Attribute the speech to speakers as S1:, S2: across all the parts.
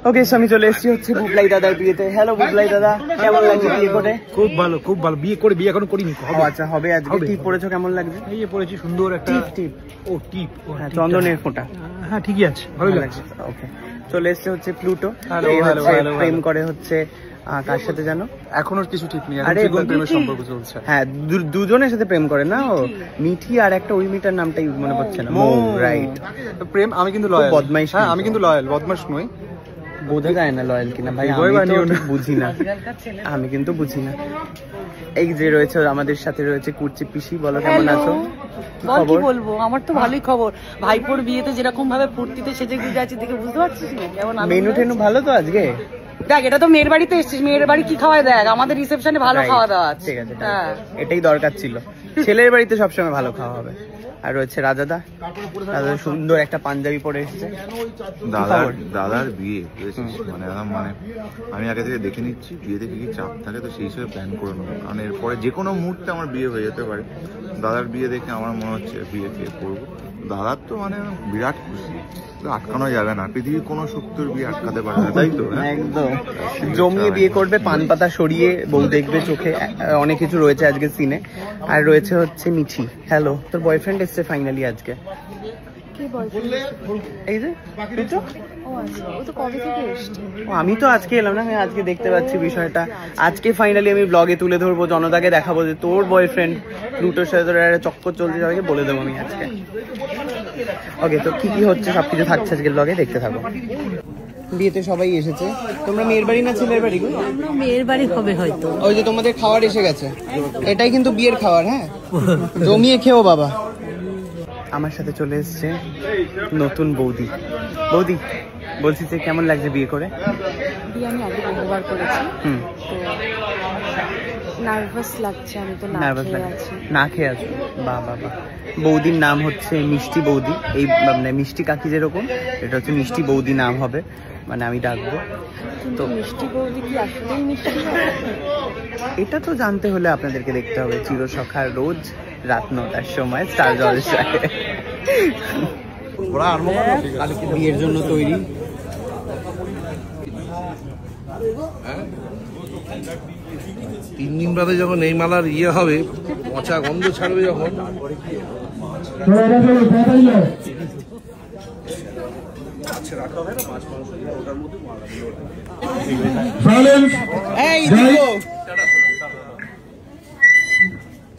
S1: ওকে, আমি চলে এসেছি হচ্ছে বুবলাই দাদার বিয়েতে। হ্যালো বুবলাই দাদা, কেমন লাগছে বিয়ে করে?
S2: খুব ভালো, খুব ভালো। বিয়ে করে, বিয়ে এখনো করিনি।
S1: আচ্ছা, হবে আজকে। টিপ পরেছো, কেমন লাগছে?
S2: এই পরেছি সুন্দর একটা
S1: টিপ।
S2: ও টিপ,
S1: হ্যাঁ, চন্দনের ফোঁটা।
S2: হ্যাঁ ঠিকই আছে, ভালো লাগছে।
S1: ওকে, চলে এসেছে হচ্ছে প্লুটো। প্রেম করে হচ্ছে কার সাথে জানো?
S2: এখনো কিছু ঠিক নেই,
S1: আরে
S2: প্রেমের সম্পর্ক চলছে।
S1: হ্যাঁ, দুজনের সাথে প্রেম করে না ও, মিঠি আর একটা ওই মিটার নামটাই মনে পড়ছে না। রাইট,
S2: প্রেম। আমি কিন্তু লয়াল,
S1: বদমাইশ।
S2: হ্যাঁ আমি কিন্তু লয়াল, বদমাশ নই।
S1: বোঝা যায় না লয়াল কিনা ভাই, বুঝি না, আমি কিন্তু বুঝি না। এই যে রয়েছে আমাদের সাথে রয়েছে কুর্চি পিসি। বলো কেমন আছো?
S3: কি বলবো, আমার তো ভালোই খবর। ভাইপোর বিয়েতে যেরকম ভাবে ফুর্তিতে সেজে গুজে আছি দেখে বুঝতে পারছিস না কেমন
S1: মেনু টেনু ভালো তো আজকে?
S3: দেখ, এটা তো মেয়ের বাড়িতে এসেছিস, মেয়ের বাড়ি কি খাওয়ায় দেখ, আমাদের রিসেপশনে ভালো খাওয়া দাওয়া আছে।
S1: ঠিক আছে, এটাই দরকার ছিল। ছেলের বাড়িতে সবসময় ভালো খাওয়া হবে। আর রয়েছে রাজাদা, সুন্দর একটা পাঞ্জাবি পরে এসেছে।
S4: দাদার বিয়ে মানে আমি আগে থেকে দেখে নিচ্ছি বিয়েতে কি কি চাপ থাকে, তো সেই হিসেবে প্ল্যান করে নেবো। কারণ এরপরে যে কোনো মুহূর্তে আমার বিয়ে হয়ে যেতে পারে। দাদার বিয়ে দেখে আমার মনে হচ্ছে বিয়ে করবো। দাদার তো বিরাট খুশি, আটকানো যাবে না। পৃথিবীর কোনো শক্তির বিয়ে আটকাতে পারে না, তাই তো?
S1: একদম জমিয়ে বিয়ে করবে, পান পাতা সরিয়ে বউ দেখবে চোখে। অনেক কিছু রয়েছে আজকে সিনে। আর রয়েছে হচ্ছে মিঠি। হ্যালো, তোর বয়ফ্রেন্ড এসছে ফাইনালি আজকে। এই যে আমি তো আজকে এলাম না, আমি আজকে দেখতে পাচ্ছি বিষয়টা। আজকে ফাইনালি আমি ব্লগে তুলে ধরবো, জনতাকে দেখাবো যে তোর বয়ফ্রেন্ড প্লুটোর সাথে তোর একটা চক্কর চলছে, সবাইকে বলে দেবো আমি আজকে। ওকে, তো কি কি হচ্ছে সবকিছু থাকছে আজকে ব্লগে, দেখতে থাকো। বিয়েতে সবাই এসেছে। তোমরা মেয়ের বাড়ি না ছেলের বাড়ি?
S3: মেয়ের বাড়ি হবে হয়তো।
S1: ওই যে তোমাদের খাবার এসে গেছে, এটাই কিন্তু বিয়ের খাবার। হ্যাঁ, জমিয়ে খেও বাবা। আমার সাথে চলে এসছে নতুন বৌদি। বৌদি, বলছি যে কেমন লাগছে বিয়ে করে?
S5: বিয়ে আমি আগে বহুবার করেছি, তো নার্ভাস লাগছে। আমি তো
S1: না খেয়ে আছো? বাহ বাহ বাহ। বৌদির নাম হচ্ছে মিষ্টি বৌদি। এই মিষ্টি কাকি যেরকম, এটা হচ্ছে মিষ্টি বৌদি নাম হবে, আমি ডাকবো।
S5: তো মিষ্টি বৌদি কি আসলেই মিষ্টি?
S1: এটা তো জানতে হলে আপনাদেরকে দেখতে হবে চিরসখার রোজ রাত 9টার সময় স্টার জলসায়। বিয়ের জন্য তৈরি।
S6: তিন দিন বাদে যখন এই মালার ইয়ে হবে, পচা গন্ধ ছাড়বে যখন,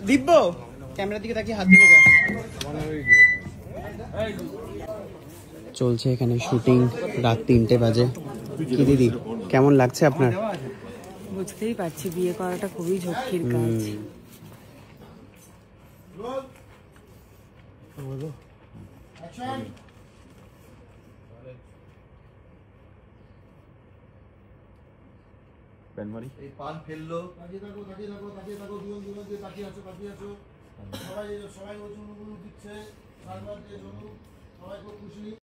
S1: দিব্য ক্যামেরার দিকে তাকিয়ে হাত দিকে যা। চলছে এখানে শুটিং, রাত 3টে বাজে। কি দিদি, কেমন লাগছে আপনার?
S5: বুঝতেই পারছি বিয়ে করাটা খুবই ঝক্কির কাজ।
S4: এই পান ফেললো, সবাই দিচ্ছে, সবাই খুব খুশি।